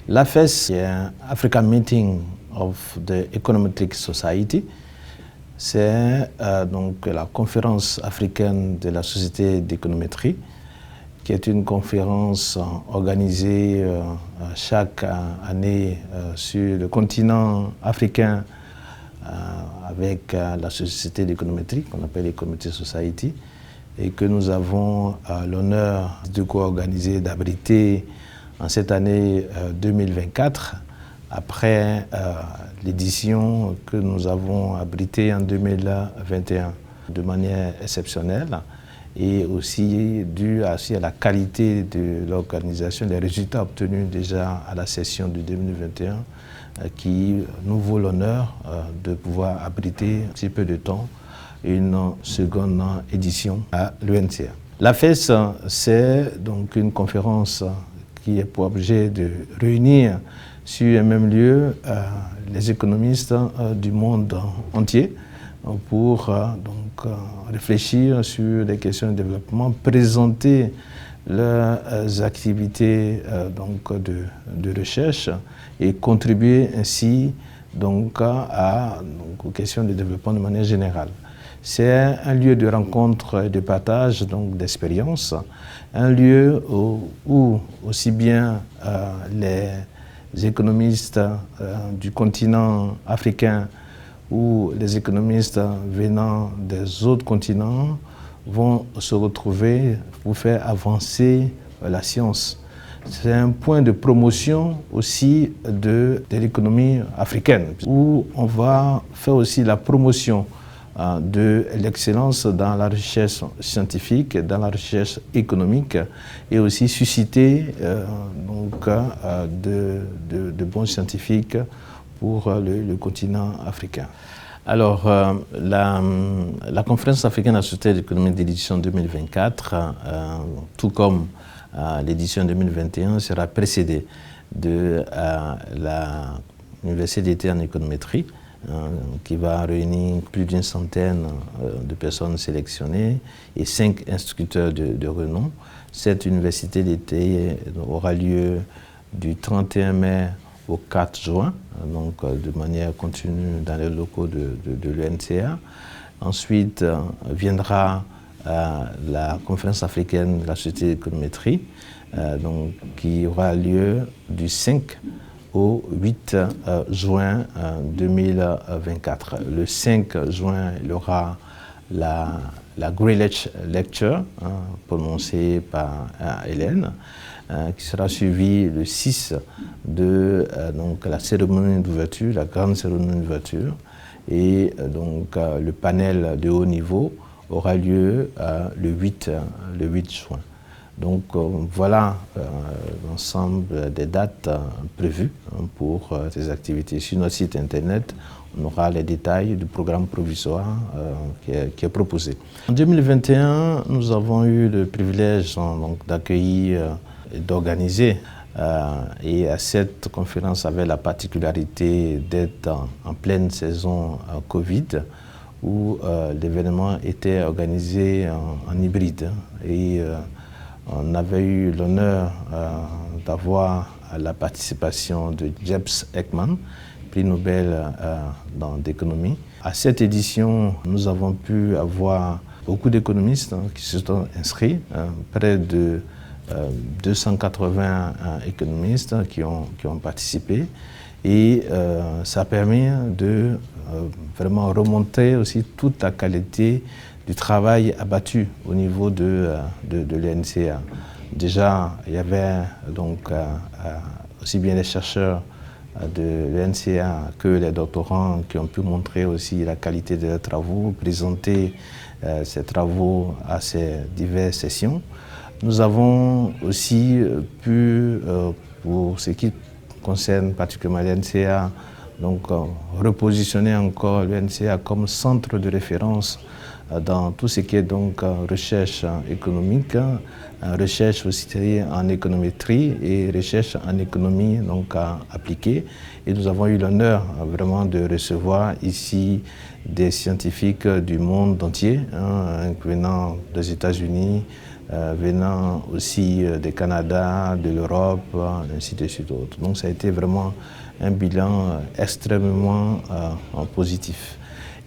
L'AFES est un African Meeting of the Econometric Society. C'est donc la conférence africaine de la Société d'économétrie, qui est une conférence organisée chaque année sur le continent africain avec la Société d'économétrie, qu'on appelle Econometric Society, et que nous avons l'honneur de co-organiser, d'abriter en cette année 2024, après l'édition que nous avons abritée en 2021 de manière exceptionnelle et aussi due à la qualité de l'organisation, des résultats obtenus déjà à la session de 2021 qui nous vaut l'honneur de pouvoir abriter un petit peu de temps une seconde édition à l'UNCA. L'AFES, c'est donc une conférence qui est pour objet de réunir sur un même lieu les économistes du monde entier pour donc réfléchir sur les questions de développement, présenter leurs activités donc de recherche et contribuer ainsi donc aux questions de développement de manière générale. C'est un lieu de rencontre et de partage d'expériences, un lieu où aussi bien les économistes du continent africain ou les économistes venant des autres continents vont se retrouver pour faire avancer la science. C'est un point de promotion aussi de l'économie africaine, où on va faire aussi la promotion de l'excellence dans la recherche scientifique, dans la recherche économique et aussi susciter de bons scientifiques pour le continent africain. Alors, la conférence africaine de la Société d'économie d'édition 2024, tout comme l'édition 2021, sera précédée de l'Université d'été en économétrie, qui va réunir plus d'une centaine de personnes sélectionnées et 5 instructeurs de renom. Cette université d'été aura lieu du 31 mai au 4 juin, donc de manière continue dans les locaux de l'UNCA. Ensuite viendra la conférence africaine de la Société d'économétrie, qui aura lieu du 5 au 8 juin 2024. Le 5 juin, il y aura la Great Lecture, prononcée par Hélène, qui sera suivie le 6 de la cérémonie d'ouverture, la grande cérémonie d'ouverture, et le panel de haut niveau aura lieu le 8 juin. Donc voilà l'ensemble des dates prévues pour ces activités. Sur notre site internet, on aura les détails du programme provisoire qui est proposé. En 2021, nous avons eu le privilège d'accueillir et d'organiser et cette conférence avait la particularité d'être en pleine saison Covid, où l'événement était organisé en hybride. Et on avait eu l'honneur d'avoir la participation de Jebs Ekman, prix Nobel d'économie. À cette édition, nous avons pu avoir beaucoup d'économistes qui se sont inscrits, près de 280 économistes qui ont participé. Et ça a permis de vraiment remonter aussi toute la qualité du travail abattu au niveau de l'UNCA. Déjà, il y avait donc aussi bien les chercheurs de l'UNCA que les doctorants qui ont pu montrer aussi la qualité de leurs travaux, présenter ces travaux à ces diverses sessions. Nous avons aussi pu, pour ce qui concerne particulièrement l'UNCA, donc repositionner encore l'UNCA comme centre de référence dans tout ce qui est donc recherche économique, recherche aussi en économétrie et recherche en économie donc appliquée. Et nous avons eu l'honneur vraiment de recevoir ici des scientifiques du monde entier, venant des États-Unis, venant aussi du Canada, de l'Europe, ainsi de suite. Donc ça a été vraiment un bilan extrêmement positif.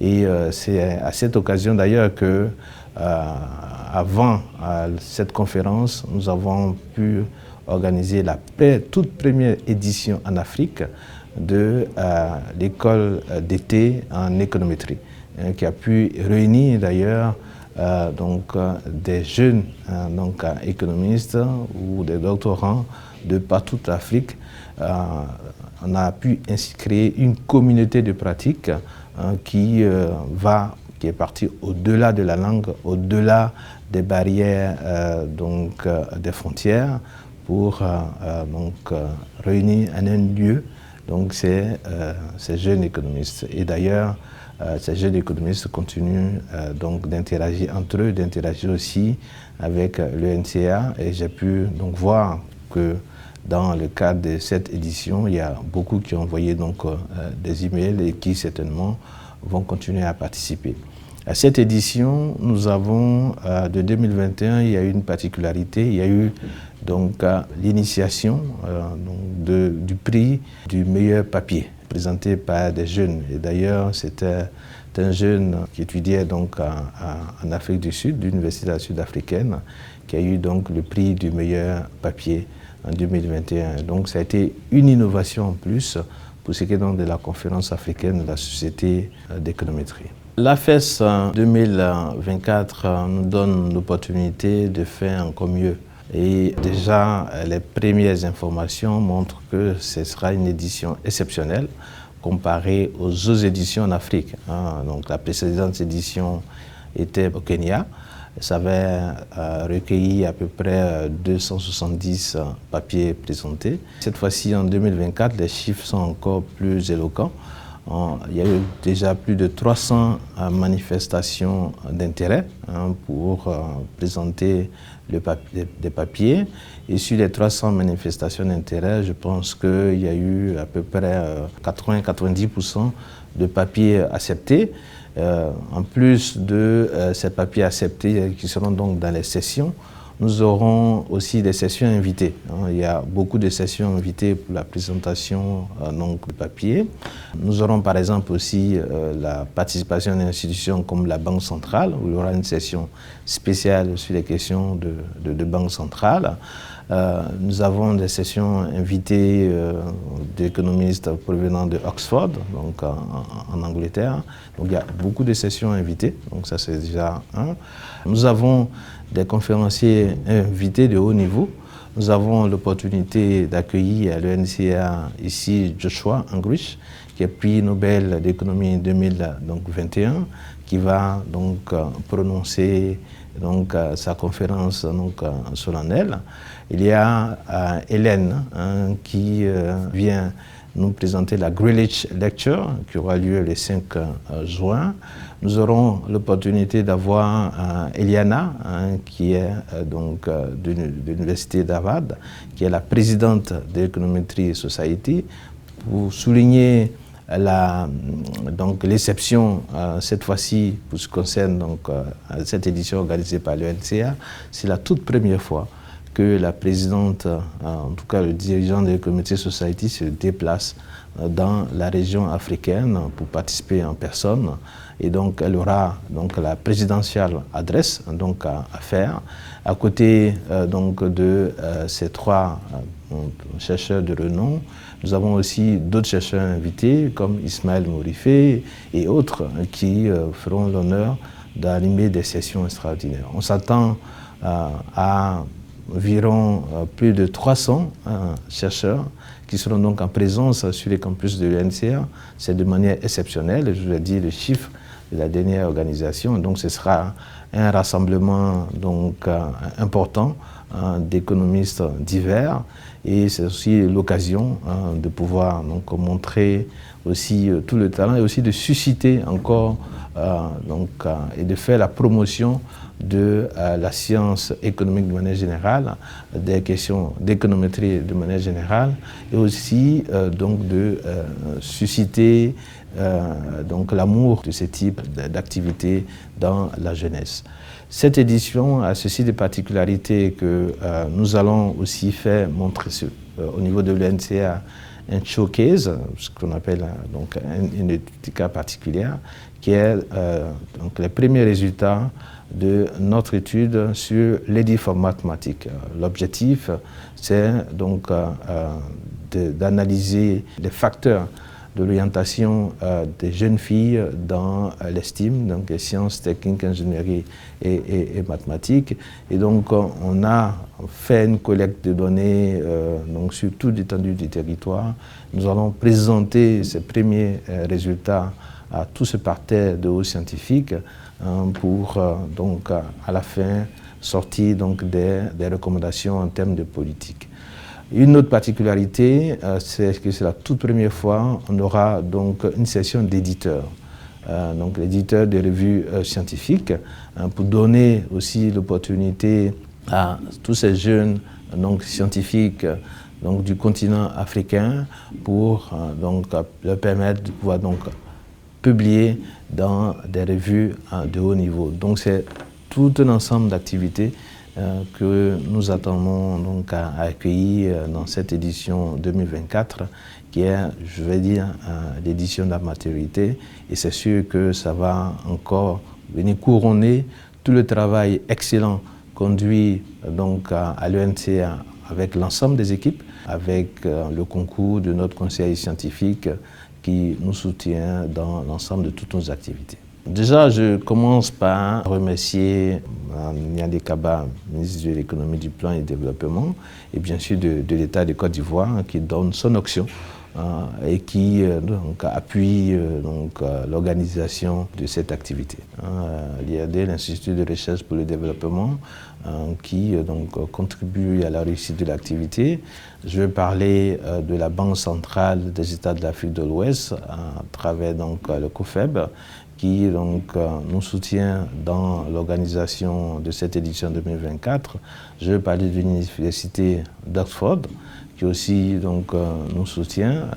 Et c'est à cette occasion d'ailleurs que, avant cette conférence, nous avons pu organiser la toute première édition en Afrique de l'école d'été en économétrie, qui a pu réunir d'ailleurs des jeunes économistes ou des doctorants de partout l'Afrique. On a pu ainsi créer une communauté de pratique qui est partie au-delà de la langue, au-delà des barrières des frontières, pour réunir en un lieu ces jeunes économistes. Et d'ailleurs, ces jeunes économistes continuent d'interagir entre eux, d'interagir aussi avec l'UNCA. Et j'ai pu donc voir que dans le cadre de cette édition, il y a beaucoup qui ont envoyé des emails et qui certainement vont continuer à participer. À cette édition, nous avons, de 2021, il y a eu une particularité, il y a eu l'initiation du prix du meilleur papier, présenté par des jeunes. Et d'ailleurs, c'était un jeune qui étudiait en Afrique du Sud, l'Université sud-africaine, qui a eu le prix du meilleur papier en 2021. Donc ça a été une innovation en plus pour ce qui est de la conférence africaine de la société d'économétrie. L'AFES 2024 nous donne l'opportunité de faire encore mieux. Et déjà, les premières informations montrent que ce sera une édition exceptionnelle comparée aux autres éditions en Afrique. Donc la précédente édition était au Kenya. Ça avait recueilli à peu près 270 papiers présentés. Cette fois-ci, en 2024, les chiffres sont encore plus éloquents. Il y a eu déjà plus de 300 manifestations d'intérêt pour présenter des papiers. Et sur les 300 manifestations d'intérêt, je pense qu'il y a eu à peu près 80-90% de papiers acceptés. En plus de ces papiers acceptés qui seront donc dans les sessions, nous aurons aussi des sessions invitées. Il y a beaucoup de sessions invitées pour la présentation de papiers. Nous aurons par exemple aussi la participation d'institutions comme la Banque centrale, où il y aura une session spéciale sur les questions de Banque centrale. Nous avons des sessions invitées d'économistes provenant de Oxford, donc en Angleterre. Donc il y a beaucoup de sessions invitées, donc ça c'est déjà un. Nous avons des conférenciers invités de haut niveau. Nous avons l'opportunité d'accueillir à l'UNCA ici Joshua Angrich, qui est prix Nobel d'économie 2021, qui va prononcer sa conférence solennelle. Il y a Hélène qui vient nous présenter la Greenwich Lecture qui aura lieu le 5 juin. Nous aurons l'opportunité d'avoir Eliana qui est de l'Université d'Harvard, qui est la présidente de l'Econometry Society, pour souligner l'exception cette fois-ci pour ce qui concerne cette édition organisée par l'UNCA. C'est la toute première fois que la présidente, en tout cas le dirigeant de l'Econometry Society, se déplace dans la région africaine pour participer en personne. Et donc elle aura la présidentielle adresse à faire. À côté de ces trois chercheurs de renom, nous avons aussi d'autres chercheurs invités comme Ismaël Mourifé et autres qui feront l'honneur d'animer des sessions extraordinaires. On s'attend à environ plus de 300 chercheurs qui seront donc en présence sur les campus de l'UNCA. C'est de manière exceptionnelle, je vous ai dit le chiffre de la dernière organisation. Donc ce sera un rassemblement important d'économistes divers, et c'est aussi l'occasion de pouvoir donc montrer aussi tout le talent et aussi de susciter encore et de faire la promotion de la science économique de manière générale, des questions d'économétrie de manière générale, et aussi donc de susciter donc l'amour de ce type d'activité dans la jeunesse. Cette édition a ceci de particularité que nous allons aussi faire montrer au niveau de l'UNCA un showcase, ce qu'on appelle donc une étude particulière, qui est donc les premiers résultats de notre étude sur l'édition mathématique. L'objectif, c'est donc d'analyser les facteurs de l'orientation des jeunes filles dans les STEAM, donc les sciences, techniques, ingénierie et mathématiques. Et donc on a fait une collecte de données donc sur toute l'étendue du territoire. Nous allons présenter ces premiers résultats à tout ce parterre de hauts scientifiques pour donc à la fin sortir donc des recommandations en termes de politique. Une autre particularité, c'est que c'est la toute première fois, on aura donc une session d'éditeurs, donc l'éditeur des revues scientifiques, pour donner aussi l'opportunité à tous ces jeunes donc, scientifiques donc, du continent africain pour donc, leur permettre de pouvoir donc, publier dans des revues de haut niveau. Donc c'est tout un ensemble d'activités que nous attendons donc à accueillir dans cette édition 2024 qui est, je vais dire, l'édition de la maturité, et c'est sûr que ça va encore venir couronner tout le travail excellent conduit donc à l'UNCA avec l'ensemble des équipes, avec le concours de notre conseil scientifique qui nous soutient dans l'ensemble de toutes nos activités. Déjà, je commence par remercier Niadé Kaba, ministre de l'économie, du plan et du développement, et bien sûr de l'État de Côte d'Ivoire, qui donne son option et qui donc, appuie l'organisation de cette activité. L'IAD, l'Institut de recherche pour le développement, qui donc, contribue à la réussite de l'activité. Je vais parler de la Banque centrale des États de l'Afrique de l'Ouest à travers donc, le COFEB, qui donc, nous soutient dans l'organisation de cette édition 2024. Je vais parler de l'Université d'Oxford, qui aussi donc, nous soutient,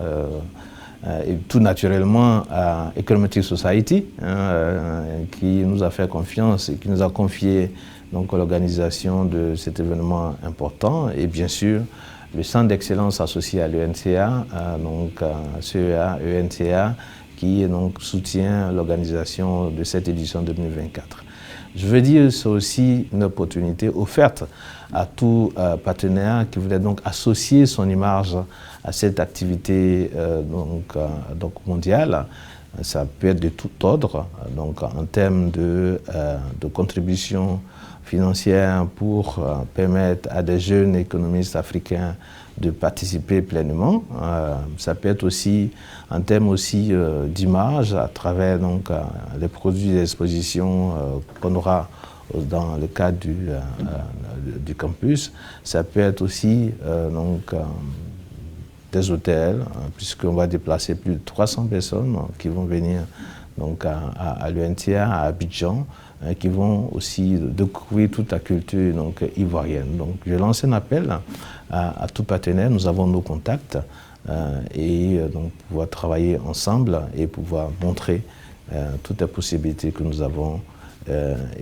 et tout naturellement à Econometric Society, qui nous a fait confiance et qui nous a confié l'organisation de cet événement important, et bien sûr le centre d'excellence associé à l'UNCA, donc CEA, ENCA, qui donc, soutient l'organisation de cette édition 2024. Je veux dire, c'est aussi une opportunité offerte à tout partenaire qui voulait donc associer son image à cette activité donc mondiale. Ça peut être de tout ordre, donc en termes de contribution financière pour permettre à des jeunes économistes africains de participer pleinement. Ça peut être aussi en termes aussi d'image à travers donc, les produits d'exposition qu'on aura dans le cadre du campus. Ça peut être aussi donc, des hôtels, puisqu'on va déplacer plus de 300 personnes qui vont venir donc, à l'UNCA, à Abidjan, qui vont aussi découvrir toute la culture donc, ivoirienne. Donc je lance un appel à tout partenaire, nous avons nos contacts, et donc pouvoir travailler ensemble et pouvoir montrer toutes les possibilités que nous avons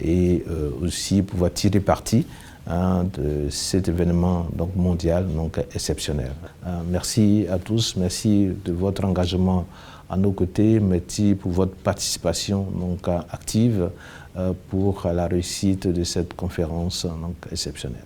et aussi pouvoir tirer parti de cet événement donc, mondial, donc exceptionnel. Merci à tous, merci de votre engagement à nos côtés, merci pour votre participation donc, active pour la réussite de cette conférence donc, exceptionnelle.